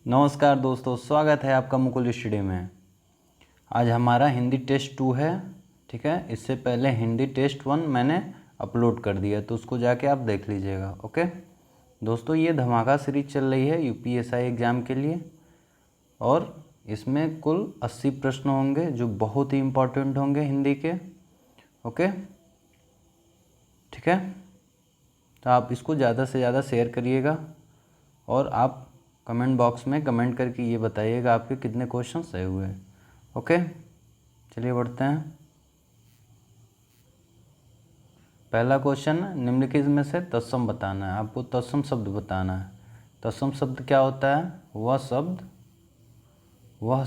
नमस्कार दोस्तों, स्वागत है आपका मुकुल स्टडी में। आज हमारा हिंदी टेस्ट 2 है। ठीक है, इससे पहले हिंदी टेस्ट 1 मैंने अपलोड कर दिया, तो उसको जाके आप देख लीजिएगा। ओके दोस्तों, ये धमाका सीरीज चल रही है यूपीएसआई एग्ज़ाम के लिए और इसमें कुल 80 प्रश्न होंगे जो बहुत ही इम्पोर्टेंट होंगे हिंदी के। ओके ठीक है, तो आप इसको ज़्यादा से ज़्यादा शेयर करिएगा और आप कमेंट बॉक्स में कमेंट करके ये बताइएगा आपके कितने क्वेश्चन सही हुए। ओके चलिए बढ़ते हैं। पहला क्वेश्चन, निम्नलिखित में से तत्सम बताना है। आपको तत्सम शब्द बताना है। तत्सम शब्द क्या होता है? वह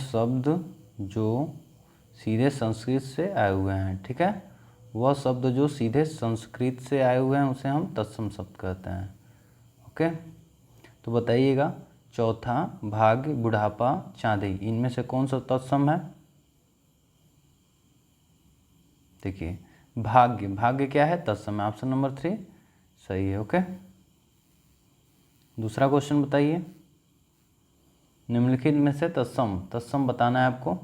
शब्द जो सीधे संस्कृत से आए हुए हैं। ठीक है, वह शब्द जो सीधे संस्कृत से आए हुए हैं उसे हम तत्सम शब्द कहते हैं। ओके तो बताइएगा, चौथा भाग्य, बुढ़ापा, चांदी, इनमें से कौन सा तत्सम है? देखिए, भाग्य क्या है? तत्सम है। ऑप्शन नंबर 3 सही है। ओके दूसरा क्वेश्चन बताइए, निम्नलिखित में से तत्सम बताना है आपको।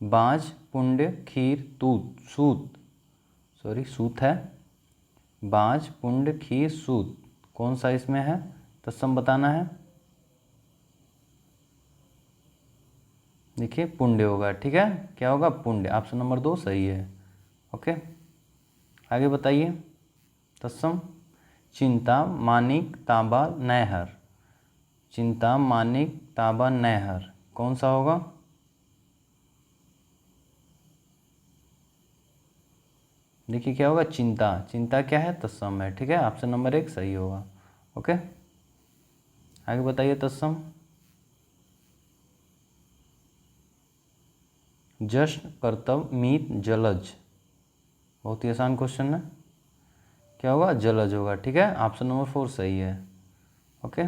बाज, पुण्य, खीर, सूत है। बाज, पुण्य, खीर, सूत, कौन सा इसमें है? तत्सम बताना है। देखिए, पुण्य होगा। ठीक है, क्या होगा? पुण्य। ऑप्शन नंबर 2 सही है। ओके आगे बताइए, तत्सम चिंता, मानिक, तांबा, नैहर। चिंता, मानिक, तांबा, नैहर, कौन सा होगा? देखिए क्या होगा? चिंता क्या है? तत्सम है। ठीक है, ऑप्शन नंबर 1 सही होगा। ओके आगे बताइए, तत्सम जश्न, कर्तव्य, मीत, जलज, बहुत ही आसान क्वेश्चन है। क्या होगा? जलज होगा। ठीक है, ऑप्शन नंबर 4 सही है। ओके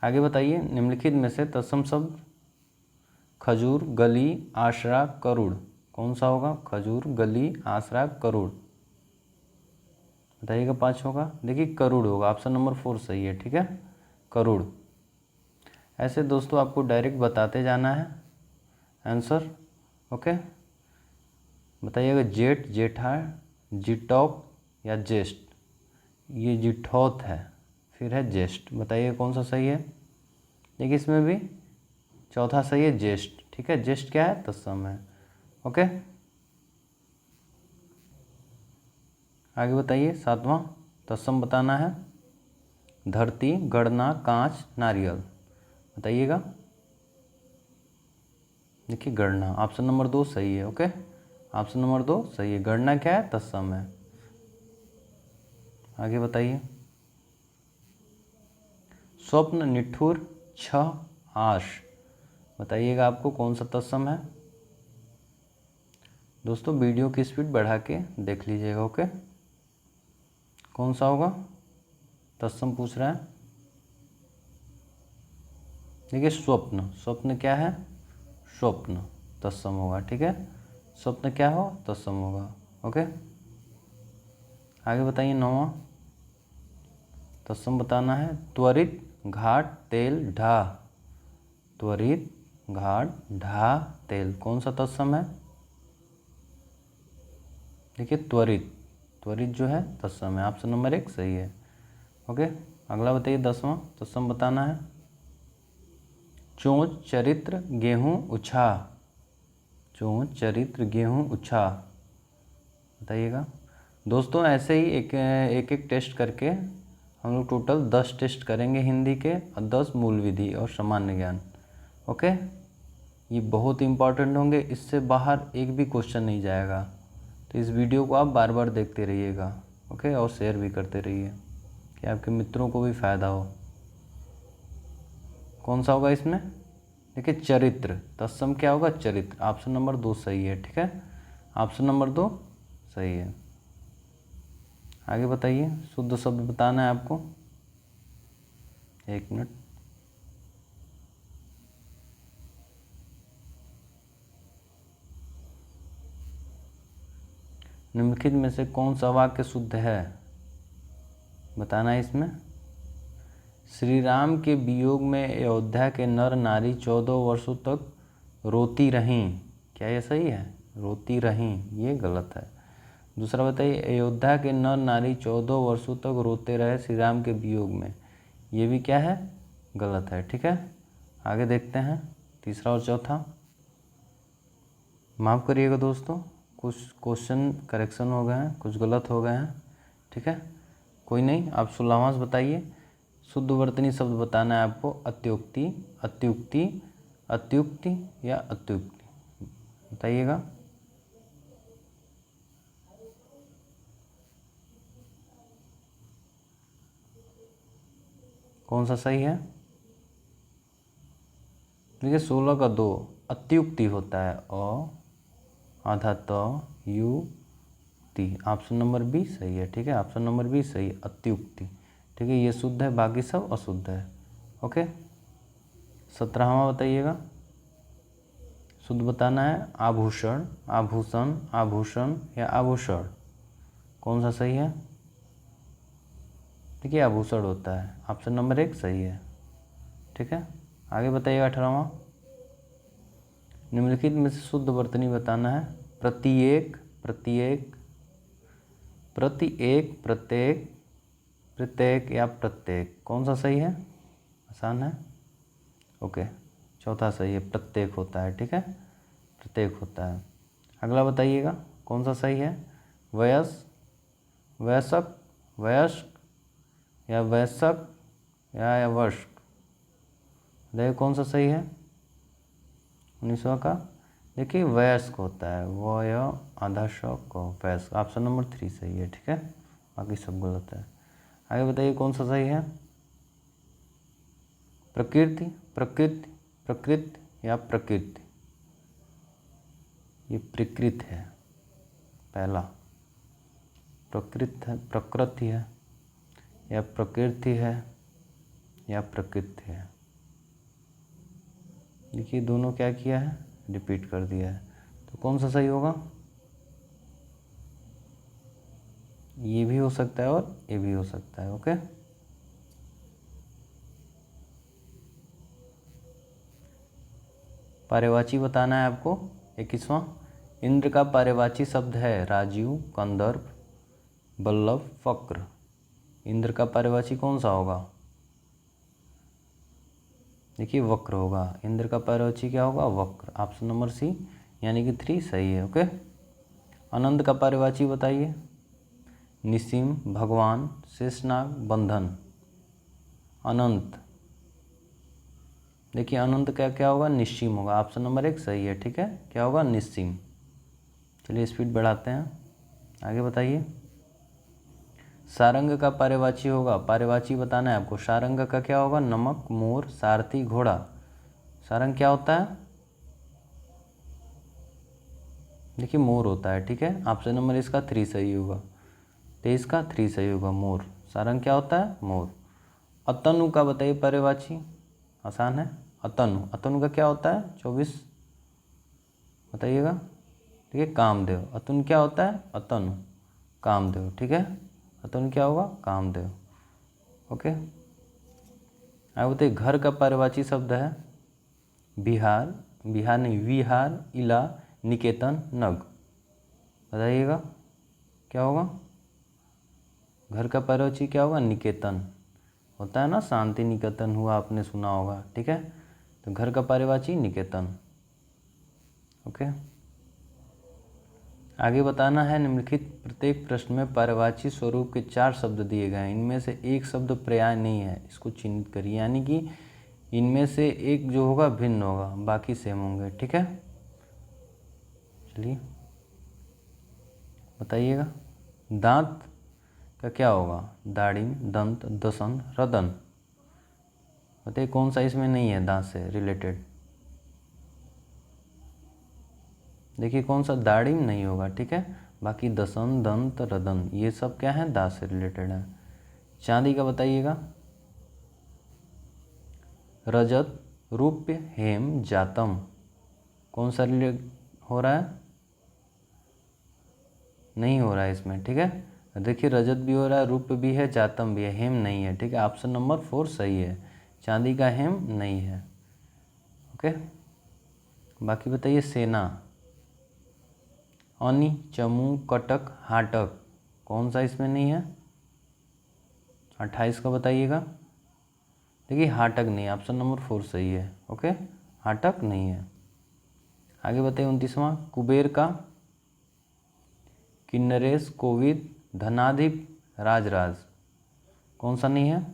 आगे बताइए, निम्नलिखित में से तत्सम शब्द खजूर, गली, आसरा, करुड़, कौन सा होगा? खजूर, गली, आसरा, करुड़, बताइएगा। 5 होगा। देखिए, करुड़ होगा। ऑप्शन नंबर 4 सही है। ठीक है, करुड़। ऐसे दोस्तों आपको डायरेक्ट बताते जाना है आंसर। ओके बताइएगा, जेठ, जेठा, जिटॉप या ज्येष्ठ। ये जिठौत है, फिर है ज्येष्ठ, बताइए कौन सा सही है। देखिए, इसमें भी चौथा सही है, ज्येष्ठ। ठीक है, ज्येष्ठ क्या है? तत्सम है। ओके आगे बताइए, 7वां तत्सम बताना है। धरती, गणना, कांच, नारियल, बताइएगा। देखिए, गणना, ऑप्शन नंबर 2 सही है। ओके ऑप्शन नंबर 2 सही है। गणना क्या है? तत्सम है। आगे बताइए, स्वप्न, निठुर, छह, आश, बताइएगा आपको कौन सा तत्सम है। दोस्तों वीडियो की स्पीड बढ़ा के देख लीजिएगा। ओके कौन सा होगा? तत्सम पूछ रहा है। देखिए, स्वप्न क्या है? स्वप्न तत्सम होगा। ठीक है, स्वप्न क्या हो? तत्सम होगा। ओके आगे बताइए, 9वां तत्सम बताना है। त्वरित, घाट, तेल, ढाह, त्वरित, घाट, ढाह, तेल, कौन सा तत्सम है? देखिए, त्वरित जो है तत्सम है। ऑप्शन नंबर 1 सही है। ओके अगला बताइए, 10वां तत्सम बताना है। चोंच, चरित्र, गेहूँ, उछाह, चोंच, चरित्र, गेहूँ, उछाह, बताइएगा। दोस्तों ऐसे ही एक टेस्ट करके हम लोग टोटल 10 टेस्ट करेंगे हिंदी के और 10 मूल विधि और सामान्य ज्ञान। ओके ये बहुत इंपॉर्टेंट होंगे, इससे बाहर एक भी क्वेश्चन नहीं जाएगा। तो इस वीडियो को आप बार बार देखते रहिएगा। ओके और शेयर भी करते रहिए कि आपके मित्रों को भी फ़ायदा हो। कौन सा होगा इसमें? देखिए, चरित्र तत्सम क्या होगा? चरित्र, ऑप्शन नंबर 2 सही है। ठीक है, ऑप्शन नंबर 2 सही है। आगे बताइए, शुद्ध शब्द बताना है आपको। 1 मिनट। निम्नलिखित में से कौन सा वाक्य शुद्ध है बताना है इसमें। श्री राम के वियोग में अयोध्या के नर नारी 14 वर्षों तक रोती रहीं। क्या ये सही है? रोती रहीं, ये गलत है। दूसरा बताइए, अयोध्या के नर नारी 14 वर्षों तक रोते रहे श्री राम के वियोग में, ये भी क्या है? गलत है। ठीक है, आगे देखते हैं तीसरा और चौथा। माफ़ करिएगा दोस्तों, कुछ क्वेश्चन करेक्शन हो गए हैं, कुछ गलत हो गए हैं। ठीक है, कोई नहीं। आप 16वां से बताइए। शुद्ध वर्तनी शब्द बताना है आपको। अत्युक्ति, अत्युक्ति, अत्युक्ति या अत्युक्ति, बताइएगा। कौन सा सही है? देखिए 16 का 2 अत्युक्ति होता है, अ आधा त यु ति। ऑप्शन नंबर बी सही है। ठीक है, ऑप्शन नंबर बी सही, अत्युक्ति। ठीक है, ये शुद्ध है, बाकी सब अशुद्ध है। ओके, 17वां बताइएगा। शुद्ध बताना है। आभूषण, आभूषण, आभूषण या आभूषण, कौन सा सही है? देखिए आभूषण होता है, ऑप्शन नंबर 1 सही है। ठीक है, आगे बताइएगा 18वां। निम्नलिखित में से शुद्ध वर्तनी बताना है। प्रत्येक, प्रत्येक, प्रत्येक, प्रत्येक, प्रत्येक या प्रत्येक, कौन सा सही है? आसान है। ओके, चौथा सही है, प्रत्येक होता है। ठीक है, प्रत्येक होता है। अगला बताइएगा कौन सा सही है? वयस, वयस्क, वयस्क या वयस्क या वयस्क, देखिए कौन सा सही है? 19वां का देखिए वयस्क होता है, वय आधा शक वयस्क, ऑप्शन नंबर 3 सही है। ठीक है, बाकी सब गलत है। आगे बताइए कौन सा सही है? प्रकृति, प्रकृति, प्रकृति या प्रकृति, ये प्रकृति है पहला। प्रकृति है, प्रकृति है या प्रकृति है या प्रकृति है। देखिए दोनों क्या किया है? रिपीट कर दिया है, तो कौन सा सही होगा? ये भी हो सकता है और ये भी हो सकता है। ओके, पर्यायवाची बताना है आपको। 21वां, इंद्र का पर्यायवाची शब्द है राजीव, कंदर्प, बल्लभ, फक्र। इंद्र का पर्यायवाची कौन सा होगा? देखिए वक्र होगा। इंद्र का पर्यायवाची क्या होगा? वक्र, ऑप्शन नंबर सी यानी कि 3 सही है। ओके, अनंत का पर्यायवाची बताइए। निसीम, भगवान, शेषनाग, बंधन। अनंत, देखिए अनंत का क्या होगा? निश्चिम होगा, ऑप्शन नंबर 1 सही है। ठीक है, क्या होगा? निश्चिम। चलिए स्पीड बढ़ाते हैं, आगे बताइए। सारंग का पर्यायवाची होगा, पर्यायवाची बताना है आपको। सारंग का क्या होगा? नमक, मोर, सारथी, घोड़ा। सारंग क्या होता है? देखिए मोर होता है। ठीक है, ऑप्शन नंबर इसका 3 सही होगा, 23 का 3 सही होगा, मोर। सारंग क्या होता है? मोर। अतनु का बताइए पर्यायवाची, आसान है। अतनु, अतनु का क्या होता है? 24 बताइएगा। ठीक है, कामदेव। अतनु क्या होता है? अतनु, कामदेव। ठीक है, अतनु क्या होगा? कामदेव। ओके, आगे बताइए। घर का पर्यायवाची शब्द है बिहार, बिहार नहीं, विहार, इला, निकेतन, नग। बताइएगा क्या होगा? घर का पर्यायवाची क्या होगा? निकेतन होता है ना, शांति निकेतन हुआ, आपने सुना होगा। ठीक है, तो घर का पर्यायवाची निकेतन। ओके, आगे बताना है। निम्नलिखित प्रत्येक प्रश्न में पर्यायवाची स्वरूप के 4 शब्द दिए गए हैं, इनमें से एक शब्द पर्याय नहीं है, इसको चिन्हित करिए। यानी कि इनमें से एक जो होगा भिन्न होगा, बाकी सेम होंगे। ठीक है, चलिए बताइएगा। दांत का क्या होगा? दाढ़िम, दंत, दसन, रदन। बताइए कौन सा इसमें नहीं है दांत से रिलेटेड? देखिए कौन सा? दाढ़िम नहीं होगा। ठीक है, बाकी दसन, दंत, रदन ये सब क्या है? दांत से रिलेटेड है। चांदी का बताइएगा। रजत, रूप्य, हेम, जातम, कौन सा रिलेट हो रहा है? नहीं हो रहा है इसमें। ठीक है, देखिए रजत भी हो रहा है, रूप भी है, जातम भी है, हेम नहीं है। ठीक है, ऑप्शन नंबर 4 सही है, चांदी का हेम नहीं है। ओके, बाकी बताइए सेना, अनी, चमू, कटक, हाटक, कौन सा इसमें नहीं है? 28 का बताइएगा। देखिए हाटक नहीं, ऑप्शन नंबर 4 सही है। ओके, हाटक नहीं है। आगे बताइए 29वां, कुबेर का, किन्नरेश, कोविद, धनाधिप, राजराज, कौन सा नहीं है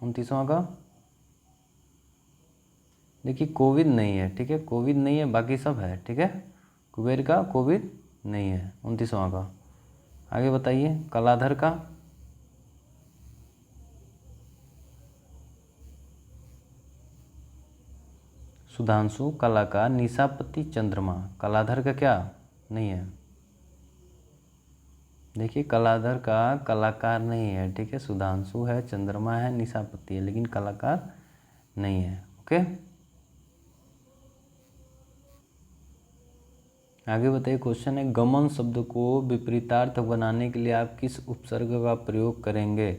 29वां का? देखिए कोविद नहीं है। ठीक है, कोविद नहीं है, बाकी सब है। ठीक है, कुबेर का कोविद नहीं है 29वां का। आगे बताइए कलाधर का, सुधांशु, कलाकार, निशापति, चंद्रमा, कलाधर का क्या नहीं है? देखिए कलाधर का कलाकार नहीं है। ठीक है, सुधांशु है, चंद्रमा है, निशापति है, लेकिन कलाकार नहीं है। ओके, आगे बताइए क्वेश्चन है, गमन शब्द को विपरीतार्थ बनाने के लिए आप किस उपसर्ग का प्रयोग करेंगे?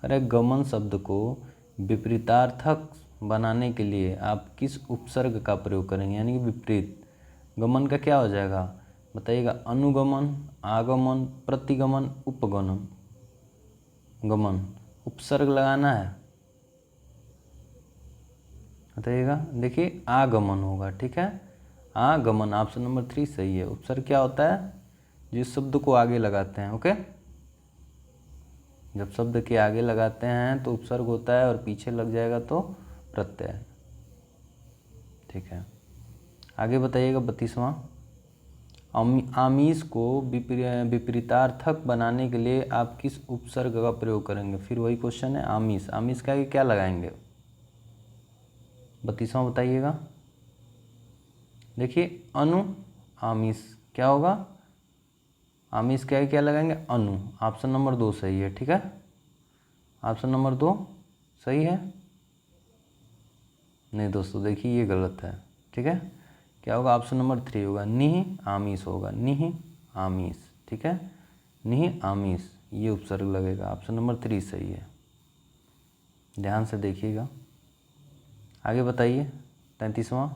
करें, गमन शब्द को विपरीतार्थक बनाने के लिए आप किस उपसर्ग का प्रयोग करेंगे, यानी कि विपरीत। गमन का क्या हो जाएगा बताइएगा? अनुगमन, आगमन, प्रतिगमन, उपगमन। गमन उपसर्ग लगाना है, बताइएगा। देखिए आगमन होगा। ठीक है, आगमन, ऑप्शन नंबर 3 सही है। उपसर्ग क्या होता है? जिस शब्द को आगे लगाते हैं। ओके, जब शब्द के आगे लगाते हैं तो उपसर्ग होता है, और पीछे लग जाएगा तो प्रत्यय। ठीक है, आगे बताइएगा 32वां, आमीष को विपरीतार्थक बनाने के लिए आप किस उपसर्ग का प्रयोग करेंगे? फिर वही क्वेश्चन है, आमीष, आमीष के आगे क्या लगाएंगे 32वां बताइएगा। देखिए अनु, आमीष क्या होगा? आमीष के आगे क्या लगाएंगे? अनु, ऑप्शन नंबर 2 सही है। ठीक है, ऑप्शन नंबर 2 सही है। नहीं दोस्तों, देखिए ये गलत है। ठीक है, क्या होगा? ऑप्शन नंबर 3 होगा, निह आमीष होगा, निह आमीष। ठीक है, निह आमीष, ये उपसर्ग लगेगा। ऑप्शन नंबर 3 सही है, ध्यान से देखिएगा। आगे बताइए 33वां,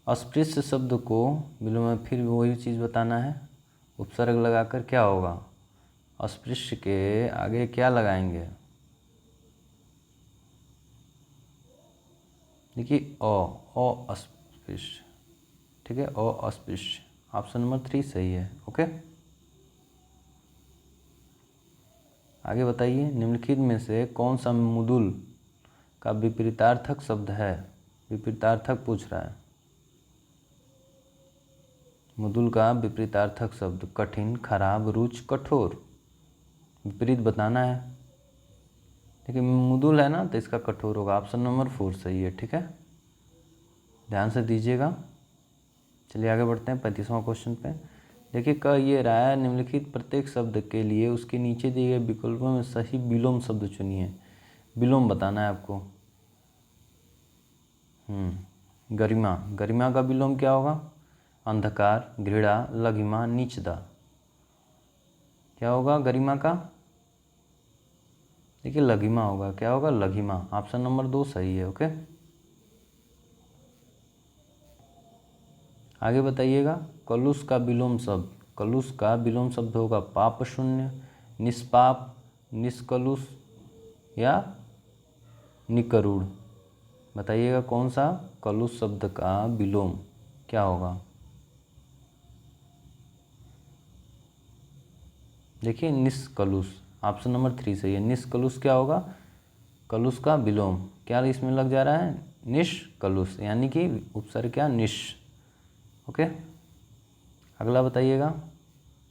अस्पृश्य शब्द को बिलो में फिर वही चीज़ बताना है, उपसर्ग लगाकर क्या होगा? अस्पृश्य के आगे क्या लगाएंगे? देखिए अ अस्पृश्य। ठीक है, अस्पृश्य, ऑप्शन नंबर 3 सही है। ओके, आगे बताइए निम्नलिखित में से कौन सा मुदुल का विपरीतार्थक शब्द है? विपरीतार्थक पूछ रहा है। मुदुल का विपरीतार्थक शब्द, कठिन, खराब, रुच, कठोर, विपरीत बताना है। देखिए मुदुल है ना, तो इसका कठोर होगा, ऑप्शन नंबर 4 सही है। ठीक है, ध्यान से दीजिएगा। चलिए आगे बढ़ते हैं 35वां क्वेश्चन पे। देखिए कह ये रहा है, निम्नलिखित प्रत्येक शब्द के लिए उसके नीचे दिए गए विकल्पों में सही विलोम शब्द चुनिए। विलोम बताना है आपको। गरिमा, गरिमा का विलोम क्या होगा? अंधकार, घृणा, लघिमा, नीचता, क्या होगा गरिमा का? देखिए लघिमा होगा। क्या होगा? लघिमा, ऑप्शन नंबर 2 सही है। ओके, आगे बताइएगा कलुष का विलोम शब्द, कलुष का विलोम शब्द होगा पाप शून्य, निष्पाप, निष्कलुष या निकरुण। बताइएगा कौन सा कलुष शब्द का विलोम क्या होगा? देखिए निष्कलुष, ऑप्शन नंबर 3 सही है। निष्कलुष क्या होगा? कलुष का विलोम क्या इसमें लग जा रहा है? निष्कलुष, यानी कि उपसर्ग क्या? निश। ओके, अगला बताइएगा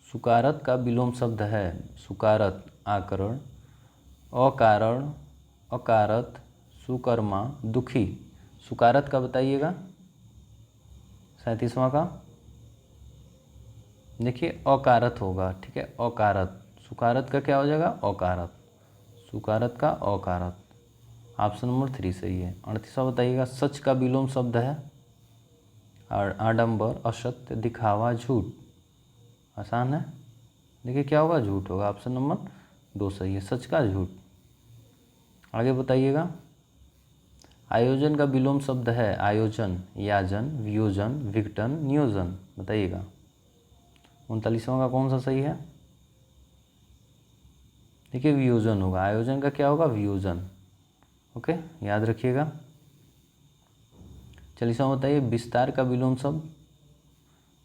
सुकारत का विलोम शब्द है, सुकारत, आकरण, अकारण, अकारत, सुकर्मा, दुखी, सुकारत का बताइएगा 37वां का। देखिए अकारत होगा। ठीक है, अकारत, सुकारत का क्या हो जाएगा? अकारत, सुकारत का अकारत, ऑप्शन नंबर 3 सही है। 38वां बताइएगा सच का विलोम शब्द है, आडंबर, असत्य, दिखावा, झूठ, आसान है। देखिए क्या होगा, झूठ होगा। ऑप्शन नंबर 2 सही है, सच का झूठ। आगे बताइएगा, आयोजन का विलोम शब्द है आयोजन, याजन, वियोजन, विघटन, नियोजन। बताइएगा 39वां का कौन सा सही है। देखिए वियोजन होगा, आयोजन का क्या होगा, वियोजन। ओके, याद रखिएगा। 40वां बताइए, विस्तार का विलोम शब्द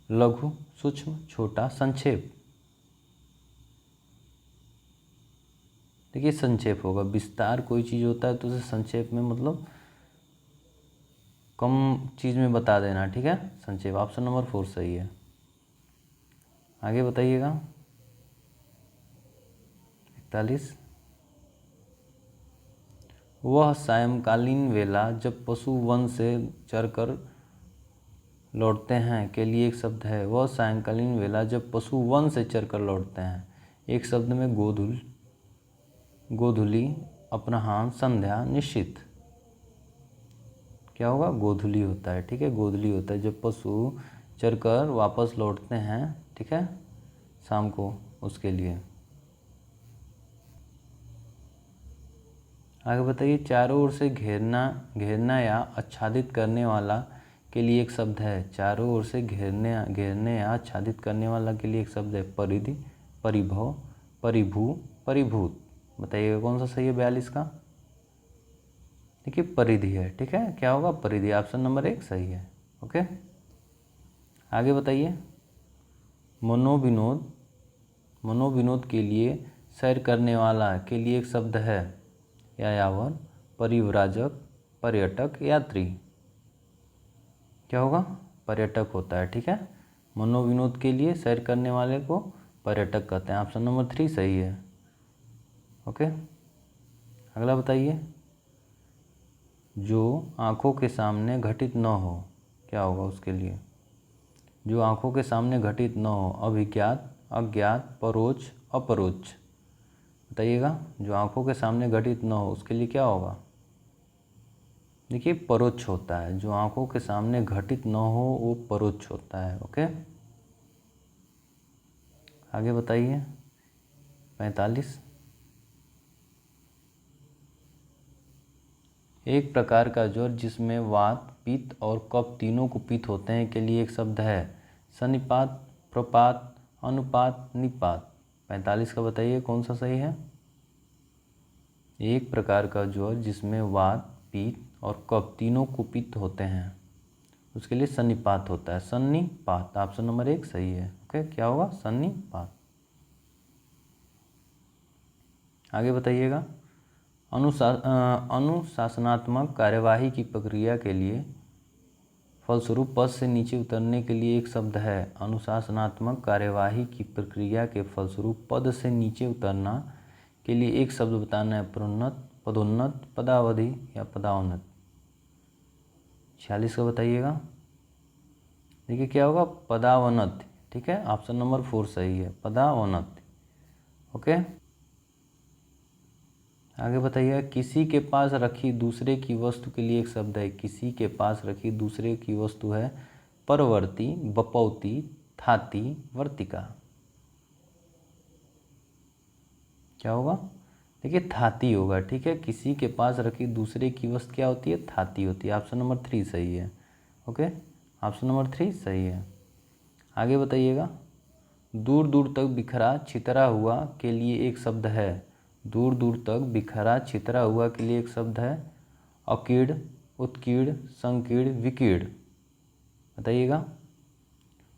लघु, सूक्ष्म, छोटा, संक्षेप। देखिए संक्षेप होगा, विस्तार कोई चीज़ होता है तो उसे संक्षेप में मतलब कम चीज़ में बता देना, ठीक है, संक्षेप। ऑप्शन नंबर 4 सही है। आगे बताइएगा 41, वह सायंकालीन वेला जब पशु वन से चरकर लौटते हैं के लिए एक शब्द है। वह सायंकालीन वेला जब पशु वन से चरकर लौटते हैं, एक शब्द में गोधूल, गोधूली, अपराह्न, संध्या, निश्चित। क्या होगा, गोधूली होता है, ठीक है, गोधूली होता है जब पशु चरकर वापस लौटते हैं, ठीक है, शाम को, उसके लिए। आगे बताइए, चारों ओर से घेरना या आच्छादित करने वाला के लिए एक शब्द है। चारों ओर से घेरने या आच्छादित करने वाला के लिए एक शब्द है परिधि, परिभव, परिभू, परिभूत। बताइएगा कौन सा सही है 42 का। देखिए परिधि है, ठीक है, क्या होगा, परिधि। ऑप्शन नंबर 1 सही है। ओके, आगे बताइए, मनोविनोद के लिए सैर करने वाला के लिए एक शब्द है यायावर, परिव्राजक, पर्यटक, यात्री। क्या होगा, पर्यटक होता है, ठीक है। मनोविनोद के लिए सैर करने वाले को पर्यटक कहते हैं। ऑप्शन नंबर 3 सही है। ओके, अगला बताइए, जो आँखों के सामने घटित न हो, क्या होगा उसके लिए। जो आँखों के सामने घटित न हो, अभिज्ञात, अज्ञात, परोक्ष, अपरोक्ष। बताइएगा, जो आँखों के सामने घटित न हो उसके लिए क्या होगा। देखिए परोक्ष होता है, जो आँखों के सामने घटित न हो वो परोक्ष होता है। ओके, आगे बताइए 45, एक प्रकार का ज्वर जिसमें वात, पित्त और कफ तीनों कुपित होते हैं के लिए एक शब्द है सन्निपात, प्रपात, अनुपात, निपात। 45 का बताइए कौन सा सही है। एक प्रकार का ज्वर जिसमें वात, पित्त और कफ तीनों कुपित होते हैं उसके लिए सन्निपात होता है, सन्निपात। ऑप्शन नंबर 1 सही है। ओके, क्या होगा, सन्निपात। आगे बताइएगा, अनुशासनात्मक कार्यवाही की प्रक्रिया के लिए फलस्वरूप पद से नीचे उतरने के लिए एक शब्द है। अनुशासनात्मक कार्यवाही की प्रक्रिया के फलस्वरूप पद से नीचे उतरना के लिए एक शब्द बताना है, प्रोन्नत, पदोन्नत, पदावधि या पदावनत। 46 का बताइएगा। देखिए क्या होगा, पदावनत, ठीक है, ऑप्शन नंबर 4 सही है, पदावनत। ओके, आगे बताइए, किसी के पास रखी दूसरे की वस्तु के लिए एक शब्द है। किसी के पास रखी दूसरे की वस्तु है परवर्ती, बपौती, थाती, वर्तिका। क्या होगा, देखिए थाती होगा, ठीक है, किसी के पास रखी दूसरे की वस्तु क्या होती है, थाती होती है। ऑप्शन नंबर 3 सही है। ओके, ऑप्शन नंबर 3 सही है। आगे बताइएगा, दूर दूर तक बिखरा छितरा हुआ के लिए एक शब्द है। दूर दूर तक बिखरा छितरा हुआ के लिए एक शब्द है अकीड़, उत्कीड़, संकीर्ण, विकीर्ण। बताइएगा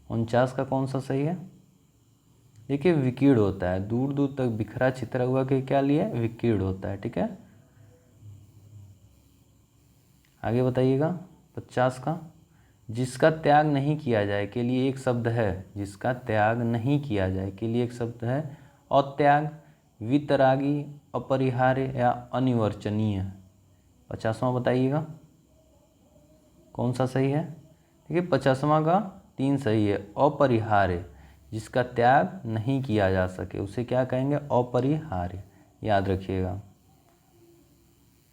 49 का कौन सा सही है। देखिए विकीर्ण होता है, दूर दूर तक बिखरा छितरा हुआ के क्या लिए, विकीर्ण होता है, ठीक है। आगे बताइएगा 50 का, जिसका त्याग नहीं किया जाए के लिए एक शब्द है। जिसका त्याग नहीं किया जाए के लिए एक शब्द है अत्याग, वितरागी, अपरिहार्य या अनिवर्चनीय। 50वां बताइएगा कौन सा सही है। देखिए 50वां का 3 सही है, अपरिहार्य, जिसका त्याग नहीं किया जा सके उसे क्या कहेंगे, अपरिहार्य। याद रखिएगा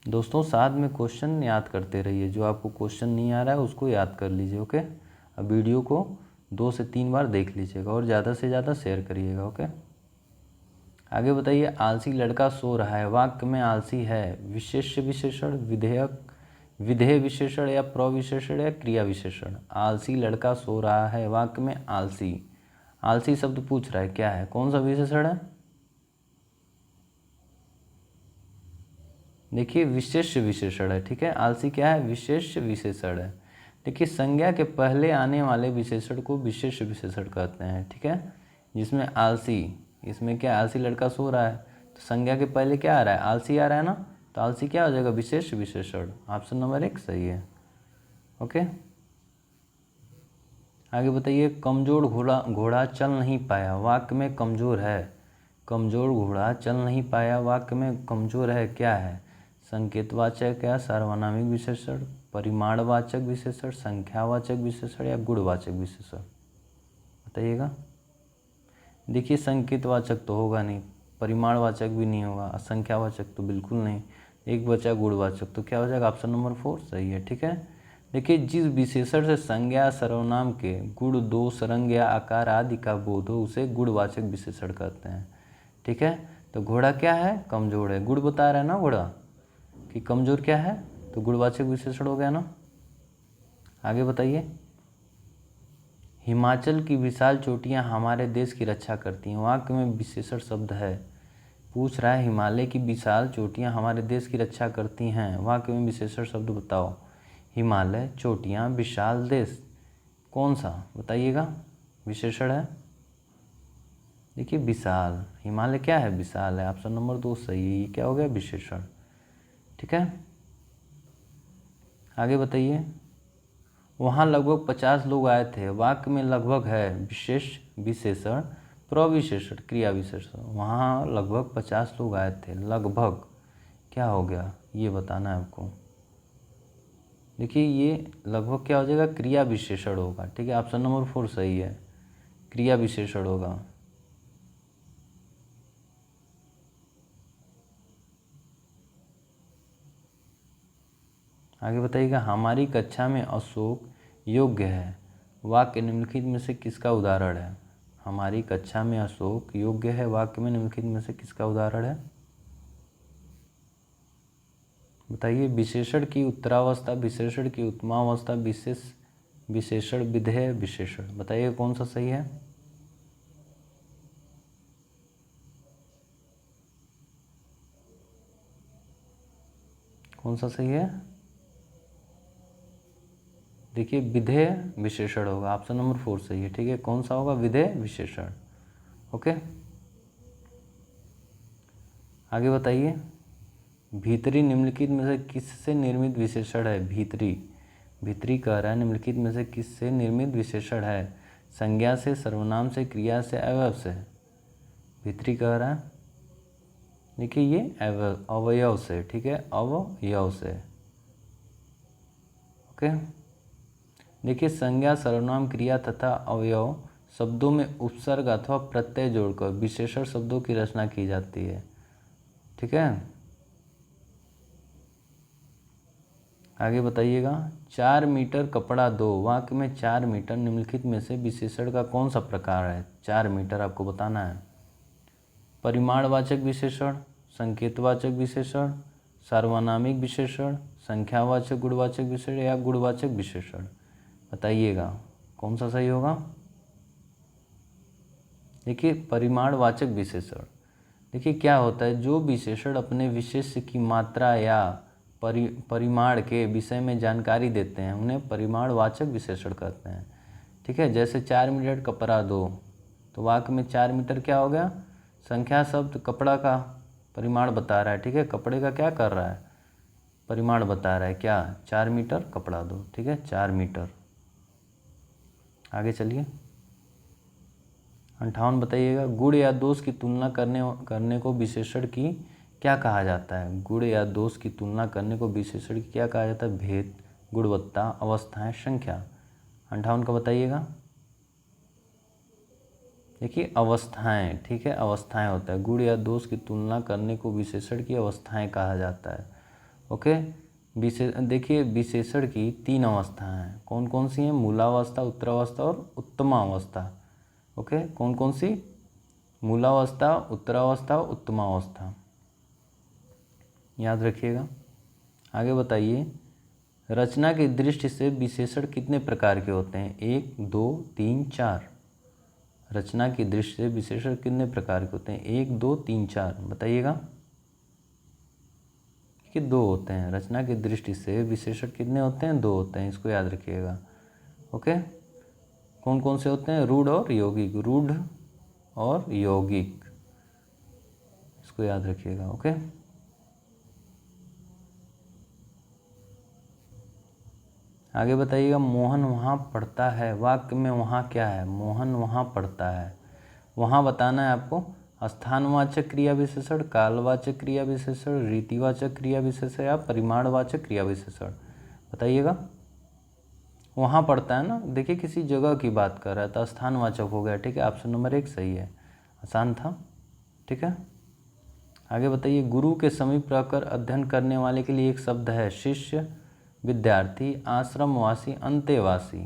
दोस्तों, साथ में क्वेश्चन याद करते रहिए, जो आपको क्वेश्चन नहीं आ रहा है उसको याद कर लीजिए। ओके, अब वीडियो को 2 से 3 बार देख लीजिएगा और ज़्यादा से ज़्यादा शेयर करिएगा। ओके। आगे बताइए, आलसी लड़का सो रहा है, वाक्य में आलसी है विशेष्य विशेषण, विधेयक, विधेय विशेषण या प्रविशेषण या क्रिया विशेषण। आलसी लड़का सो रहा है, वाक्य में आलसी, आलसी शब्द पूछ रहा है क्या है, कौन सा विशेषण है? देखिए विशेष्य विशेषण है, ठीक है। आलसी क्या है? विशेष्य विशेषण है। देखिए संज्ञा के पहले आने वाले विशेषण को विशेष विशेषण कहते हैं, ठीक है। जिसमें आलसी, इसमें क्या आलसी लड़का सो रहा है, तो संज्ञा के पहले क्या आ रहा है? आलसी आ रहा है ना, तो आलसी क्या हो जाएगा? विशेष विशेषण। ऑप्शन नंबर 1 सही है। ओके, आगे बताइए, कमजोर घोड़ा चल नहीं पाया, वाक्य में कमजोर है। कमजोर घोड़ा चल नहीं पाया, वाक्य में कमजोर है क्या है? संकेतवाचक या सार्वनामिक विशेषण, परिमाणवाचक विशेषण, संख्यावाचक विशेषण या गुणवाचक विशेषण? बताइएगा। देखिए संकेतवाचक तो होगा नहीं, परिमाणवाचक भी नहीं होगा, संख्यावाचक तो बिल्कुल नहीं, एक बचा गुणवाचक, तो क्या हो जाएगा? ऑप्शन नंबर 4 सही है, ठीक है। देखिए जिस विशेषण से संज्ञा सर्वनाम के गुण, दोष, रंग या आकार आदि का बोध हो उसे गुणवाचक विशेषण कहते हैं, ठीक है। तो घोड़ा क्या है? कमजोर है। गुण बता रहा है ना घोड़ा कि कमजोर क्या है, तो गुणवाचक विशेषण हो गया ना। आगे बताइए, हिमाचल की विशाल चोटियां हमारे देश की रक्षा करती हैं, वाक्य में विशेषण शब्द है। पूछ रहा है हिमालय की विशाल चोटियां हमारे देश की रक्षा करती हैं, वाक्य में विशेषण शब्द बताओ। हिमालय, चोटियां, विशाल, देश, कौन सा बताइएगा विशेषण है? देखिए विशाल, हिमालय क्या है? विशाल है। ऑप्शन नंबर 2 सही है। ये क्या हो गया? विशेषण, ठीक है। आगे बताइए, वहाँ लगभग 50 लोग आए थे, वाक्य में लगभग है विशेष विशेषण, प्रविशेषण, क्रिया विशेषण। वहाँ लगभग 50 लोग आए थे, लगभग क्या हो गया ये बताना है आपको। देखिए ये लगभग क्या हो जाएगा? क्रिया विशेषण होगा, ठीक है। ऑप्शन नंबर 4 सही है, क्रिया विशेषण होगा। आगे बताइएगा, हमारी कक्षा में अशोक योग्य है, वाक्य निम्नलिखित में से किसका उदाहरण है? हमारी कक्षा में अशोक योग्य है, वाक्य में निम्नलिखित में से किसका उदाहरण है? बताइए। विशेषण की उत्तरावस्था, विशेषण की उत्तमावस्था, विशेषण, विधेय विशेषण। बताइए कौन सा सही है? कौन सा सही है? देखिए विधेय विशेषण होगा, ऑप्शन नंबर 4 सही है, ठीक है। कौन सा होगा? विधेय विशेषण। ओके, आगे बताइए, भीतरी निम्नलिखित में से किससे निर्मित विशेषण है? भीतरी, भीतरी कह रहा है निम्नलिखित में से किससे निर्मित विशेषण है? संज्ञा से, सर्वनाम से, क्रिया से, अवयव से? भीतरी कह रहा है, देखिए ये अवयव से, ठीक है, अवयव से। ओके, देखिए संज्ञा, सर्वनाम, क्रिया तथा अवयव शब्दों में उपसर्ग अथवा प्रत्यय जोड़कर विशेषण शब्दों की रचना की जाती है, ठीक है। आगे बताइएगा, 4 मीटर कपड़ा दो, वाक्य में 4 मीटर निम्नलिखित में से विशेषण का कौन सा प्रकार है? 4 मीटर आपको बताना है। परिमाणवाचक विशेषण, संकेतवाचक विशेषण, सार्वनामिक विशेषण, संख्यावाचक गुणवाचक विशेषण या गुणवाचक विशेषण? बताइएगा कौन सा सही होगा। देखिए परिमाणवाचक विशेषण, देखिए क्या होता है, जो विशेषण अपने विशेष्य की मात्रा या परिमाण के विषय में जानकारी देते हैं उन्हें परिमाणवाचक विशेषण कहते हैं, ठीक है। जैसे 4 मीटर कपड़ा दो, तो वाक्य में 4 मीटर क्या हो गया? संख्या शब्द कपड़ा का परिमाण बता रहा है, ठीक है। कपड़े का क्या कर रहा है? परिमाण बता रहा है, क्या? 4 मीटर कपड़ा दो, ठीक है, 4 मीटर। आगे चलिए, 58 बताइएगा, गुण या दोष की तुलना करने को विशेषण की क्या कहा जाता है? गुण या दोष की तुलना करने को विशेषण की क्या कहा जाता है? भेद, गुणवत्ता, अवस्थाएं, संख्या। 58 का बताइएगा। देखिए अवस्थाएं, ठीक है, अवस्थाएं होता है। गुण या दोष की तुलना करने को विशेषण की अवस्थाएं कहा जाता है। ओके, देखिए विशेषण की 3 अवस्थाएं हैं, कौन कौन सी हैं? मूलावस्था, उत्तरावस्था और उत्तमावस्था। ओके, कौन कौन सी? मूलावस्था, उत्तरावस्था, उत्तमावस्था, याद रखिएगा। आगे बताइए, रचना की दृष्टि से विशेषण कितने प्रकार के होते हैं? 1, 2, 3, 4। रचना की दृष्टि से विशेषण कितने प्रकार के होते हैं? 1, 2, 3, 4 बताइएगा। कि 2 होते हैं। रचना की दृष्टि से विशेषण कितने होते हैं? 2 होते हैं, इसको याद रखिएगा। ओके, कौन कौन से होते हैं? रूढ़ और यौगिक। रूढ़ और यौगिक, इसको याद रखिएगा। ओके, आगे बताइएगा, मोहन वहाँ पढ़ता है। वाक्य में वहाँ क्या है? मोहन वहाँ पढ़ता है। वहाँ बताना है आपको स्थानवाचक क्रिया विशेषण, कालवाचक क्रिया विशेषण, रीतिवाचक क्रिया विशेषण या परिमाणवाचक क्रिया विशेषण, बताइएगा। वहाँ पढ़ता है ना, देखिए किसी जगह की बात कर रहा है तो स्थानवाचक हो गया। ठीक है, ऑप्शन नंबर 1 सही है, आसान था। ठीक है, आगे बताइए, गुरु के समीप रहकर अध्ययन करने वाले के लिए एक शब्द है। शिष्य, विद्यार्थी, आश्रमवासी, अंतेवासी।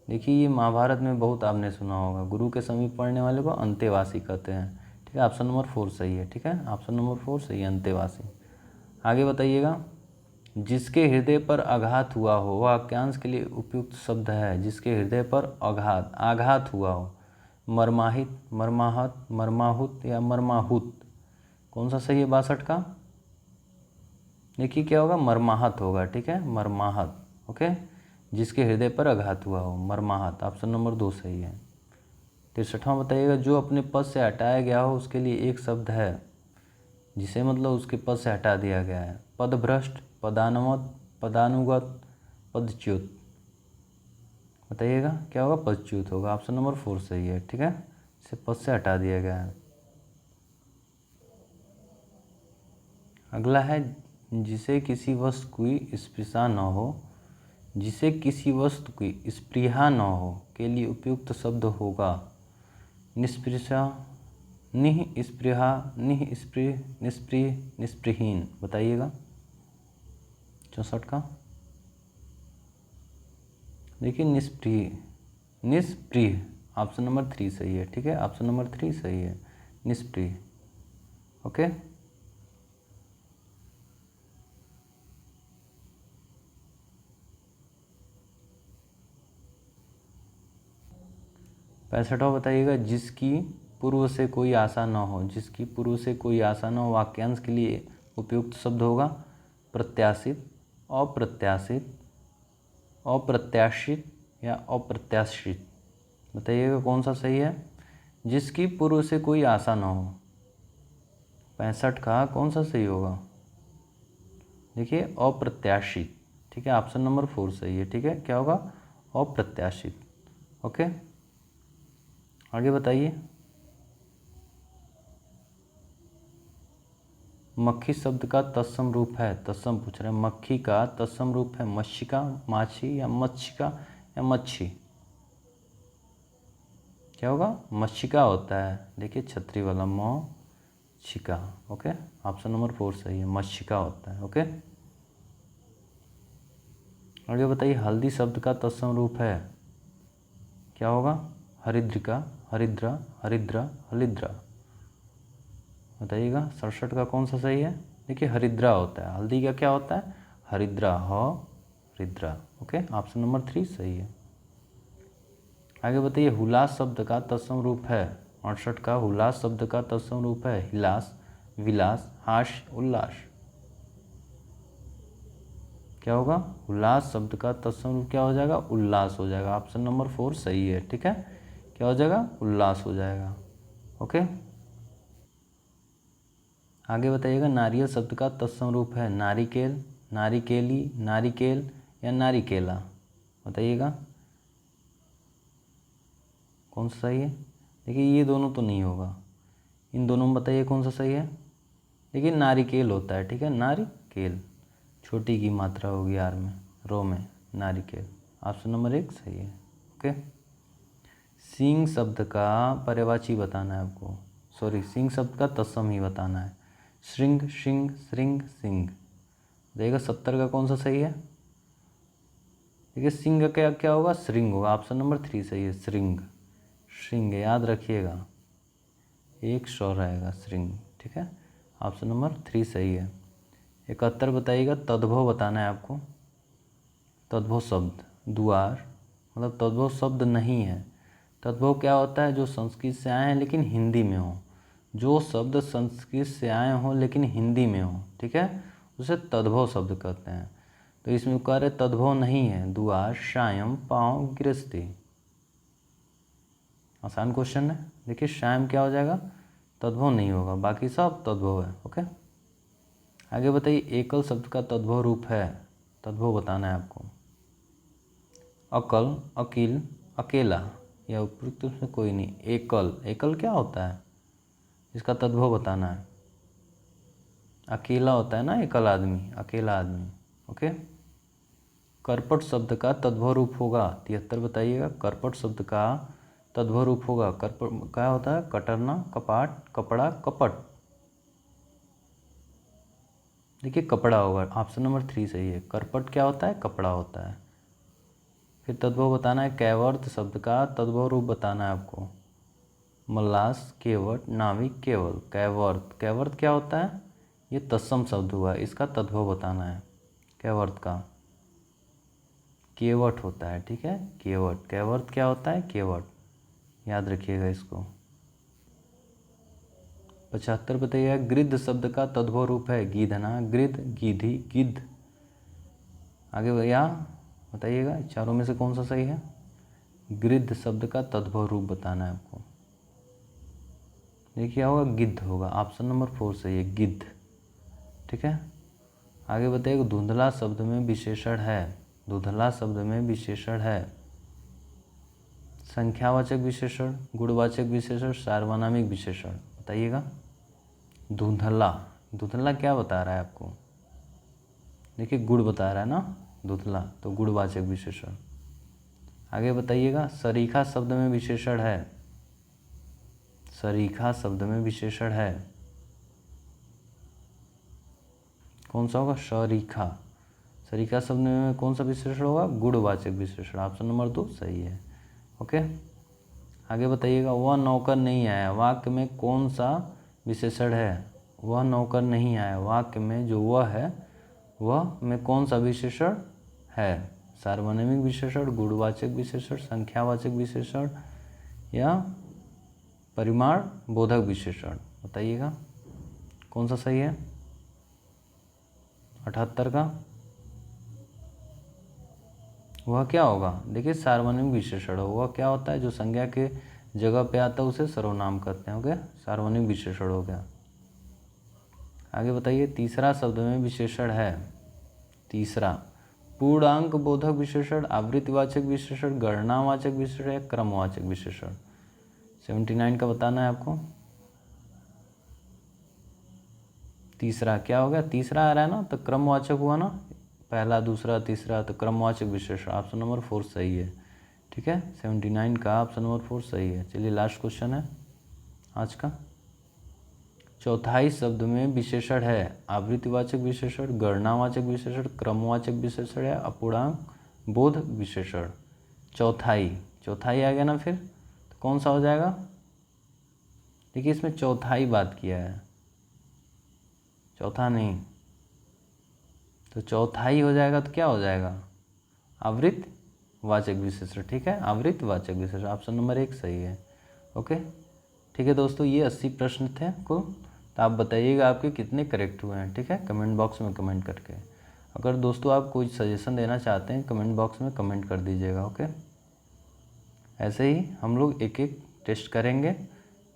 देखिए ये महाभारत में बहुत आपने सुना होगा, गुरु के समीप पढ़ने वाले को अंतेवासी कहते हैं। ठीक है, ऑप्शन नंबर 4 सही है। ठीक है, ऑप्शन नंबर 4 सही है, अंतेवासी। आगे बताइएगा, जिसके हृदय पर आघात हुआ हो, वाक्यांश के लिए उपयुक्त शब्द है। जिसके हृदय पर आघात हुआ हो, मर्माहित, मर्माहत, मर्माहुत या मर्माहुत, कौन सा सही है? 62 का। देखिए क्या होगा? मर्माहत होगा। ठीक है, मर्माहत। ओके, जिसके हृदय पर आघात हुआ हो, मर्माहत, ऑप्शन नंबर 2 सही है। 63वां बताइएगा, जो अपने पद से हटाया गया हो उसके लिए एक शब्द है। जिसे मतलब उसके पद से हटा दिया गया है। पदभ्रष्ट, पदानुगत, पदानुगत, पदच्युत, बताइएगा क्या होगा? पदच्युत होगा, ऑप्शन नंबर 4 सही है। ठीक है, इसे पद से हटा दिया गया है। अगला है, जिसे किसी वस्तु की स्पृहा न हो, जिसे किसी वस्तु की स्पृहा न हो के लिए उपयुक्त शब्द होगा। निस्पृहा, निःस्पृहा, निःस्पृह, निस्पृह, निस्पृहीन, बताइएगा। 64 का। देखिए निस्पृह, निस्पृह, ऑप्शन नंबर 3 सही है। ठीक है, ऑप्शन नंबर 3 सही है, निस्पृह। ओके, 65वां बताइएगा, जिसकी पूर्व से कोई आशा न हो। जिसकी पूर्व से कोई आशा न हो, वाक्यांश के लिए उपयुक्त शब्द होगा प्रत्याशित, अप्रत्याशित, अप्रत्याशित या अप्रत्याशित, बताइएगा कौन सा सही है। जिसकी पूर्व से कोई आशा न हो, 65 का कौन सा सही होगा? देखिए अप्रत्याशित। ठीक है, ऑप्शन नंबर 4 सही है। ठीक है, क्या होगा? अप्रत्याशित। ओके, आगे बताइए, मक्खी शब्द का तत्सम रूप है। तत्सम पूछ रहे हैं, मक्खी का तत्सम रूप है मच्छिका, माछी या मच्छिका या मच्छी, क्या होगा? मच्छिका होता है। देखिए छतरी वाला छिका। ओके, ऑप्शन नंबर 4 सही है, मच्छिका होता है। ओके, आगे बताइए, हल्दी शब्द का तत्सम रूप है, क्या होगा? हरिद्रिका, हरिद्रा, हरिद्रा, हलिद्रा, बताइएगा। 67 का कौन सा सही है? देखिए हरिद्रा होता है, हल्दी का क्या होता है? हरिद्रा, हरिद्रा। ओके, ऑप्शन नंबर 3 सही है। आगे बताइए, हुलास शब्द का तत्सम रूप है। 68 का हुलास शब्द का तत्सम रूप है हिलास, विलास, हास्य, उल्लास, क्या होगा? उल्लास शब्द का तत्सम रूप क्या हो जाएगा? उल्लास हो जाएगा, ऑप्शन नंबर 4 सही है। ठीक है, क्या हो जाएगा? उल्लास हो जाएगा। ओके, आगे बताइएगा, नारियल शब्द का तत्सम रूप है नारिकेल, नारिकेली, नारिकेल या नारिकेला, बताइएगा कौन सा सही है। देखिए ये दोनों तो नहीं होगा, इन दोनों में बताइए कौन सा सही है। देखिए नारिकेल होता है। ठीक है, नारिकेल, छोटी की मात्रा होगी आर में, रो में, नारिकेल, ऑप्शन नंबर 1 सही है। ओके, सिंह शब्द का पर्यायवाची बताना है आपको, सॉरी सिंह शब्द का तत्सम ही बताना है। श्रृंग, सिंह, श्रृंग, सिंह, देखिएगा 70 का कौन सा सही है। देखिए सिंह का क्या क्या होगा? श्रृंग होगा, ऑप्शन नंबर 3 सही है, श्रृंग, श्रृंग, याद रखिएगा। एक श रहेगा, श्रृंग। ठीक है, ऑप्शन नंबर 3 सही है। 71 बताइएगा, तद्भव बताना है आपको। तद्भव शब्द, द्वार, मतलब तद्भव शब्द नहीं है। तद्भव क्या होता है? जो संस्कृत से आए हैं लेकिन हिंदी में हो, जो शब्द संस्कृत से आए हों लेकिन हिंदी में हो, ठीक है, उसे तद्भव शब्द कहते हैं। तो इसमें कह रहे तद्भव नहीं है, द्वार, सायं, पाँव, गृहस्थी। आसान क्वेश्चन है। देखिए सायं क्या हो जाएगा? तद्भव नहीं होगा, बाकी सब तद्भव है। ओके, आगे बताइए, एकल शब्द का तद्भव रूप है, तद्भव बताना है आपको। अकल, अकील, अकेला, या उपयुक्त उसमें कोई नहीं। एकल, एकल क्या होता है? इसका तद्भव बताना है। अकेला होता है ना एकल आदमी, अकेला आदमी। ओके, करपट शब्द का तद्भव रूप होगा। 73 बताइएगा, करपट शब्द का तद्भव रूप होगा। करपट क्या होता है? कटरना, कपाट, कपड़ा, कपट। देखिए कपड़ा होगा, ऑप्शन नंबर 3 सही है। करपट क्या होता है? कपड़ा होता है। फिर तद्भव बताना है। कैवर्त शब्द का तद्भव रूप बताना है आपको। मल्लास, केवट, नाविक, केवल। कैवर्त, कैवर्त क्या होता है? ये तत्सम शब्द हुआ, इसका तद्भव बताना है। कैवर्त का केवट होता है। ठीक है, केवट। कैवर्त क्या होता है? केवट, याद रखिएगा इसको। 75 बताइएगा, गिद्ध शब्द का तद्भव रूप है। गीधना, गिद्ध, गीधी, गिद्ध। आगे भैया बताइएगा, चारों में से कौन सा सही है? गिद्ध शब्द का तद्भव रूप बताना है आपको। देखिए क्या होगा? गिद्ध होगा, ऑप्शन नंबर 4 सही है, गिद्ध। ठीक है, आगे बताइएगा, धुंधला शब्द में विशेषण है। धुंधला शब्द में विशेषण है। संख्यावाचक विशेषण, गुणवाचक विशेषण, सार्वनामिक विशेषण, बताइएगा। धुंधला, धुंधला क्या बता रहा है आपको? देखिए गुण बता रहा है ना धुंधला, तो गुणवाचक विशेषण। आगे बताइएगा, सरीखा शब्द में विशेषण है। सरीखा शब्द में विशेषण है, कौन सा होगा? सरीखा। सरीखा शब्द में कौन सा विशेषण होगा? गुणवाचक विशेषण, ऑप्शन नंबर 2 सही है। ओके, आगे बताइएगा, वह नौकर नहीं आया, वाक्य में कौन सा विशेषण है? वह नौकर नहीं आया, वाक्य में जो वह है वह में कौन सा विशेषण है? सार्वनामिक विशेषण, गुणवाचक विशेषण, संख्यावाचक विशेषण, या परिमाण बोधक विशेषण, बताइएगा कौन सा सही है। 78 का वह क्या होगा? देखिए सार्वनामिक विशेषण हो, वह क्या होता है? जो संज्ञा के जगह पे आता है उसे सर्वनाम कहते हैं। ओके, सार्वनामिक विशेषण हो गया। आगे बताइए, तीसरा शब्द में विशेषण है। तीसरा, पूर्णांक बोधक विशेषण, आवृत्तिवाचक विशेषण, गणनावाचक विशेषण, या क्रमवाचक विशेषण। 79 का बताना है आपको। तीसरा क्या हो गया? तीसरा आ रहा है ना, तो क्रमवाचक हुआ ना, पहला, दूसरा, तीसरा, तो क्रमवाचक विशेषण, ऑप्शन नंबर 4 सही है। ठीक है, 79 का ऑप्शन नंबर 4 सही है। चलिए लास्ट क्वेश्चन है आज का। चौथाई शब्द में विशेषण है। आवृत्तिवाचक विशेषण, गणनावाचक विशेषण, क्रमवाचक विशेषण, या अपूर्णांक बोध विशेषण। चौथाई, चौथाई आ गया ना, फिर तो कौन सा हो जाएगा? देखिए इसमें चौथाई बात किया है, चौथा नहीं, तो चौथाई हो जाएगा तो क्या हो जाएगा? आवृत्तिवाचक विशेषण। ठीक है, आवृत्तिवाचक विशेषण, ऑप्शन नंबर 1 सही है। ओके, ठीक है दोस्तों, ये 80 प्रश्न थे को, तो आप बताइएगा आपके कितने करेक्ट हुए हैं। ठीक है, कमेंट बॉक्स में कमेंट करके। अगर दोस्तों आप कोई सजेशन देना चाहते हैं, कमेंट बॉक्स में कमेंट कर दीजिएगा। ओके, ऐसे ही हम लोग एक एक टेस्ट करेंगे,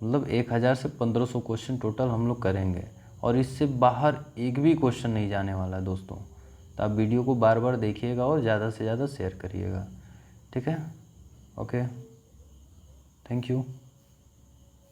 मतलब 1000 से 1500 क्वेश्चन टोटल हम लोग करेंगे, और इससे बाहर एक भी क्वेश्चन नहीं जाने वाला है दोस्तों। तो आप वीडियो को बार बार देखिएगा और ज़्यादा से ज़्यादा शेयर करिएगा। ठीक है, ओके, थैंक यू।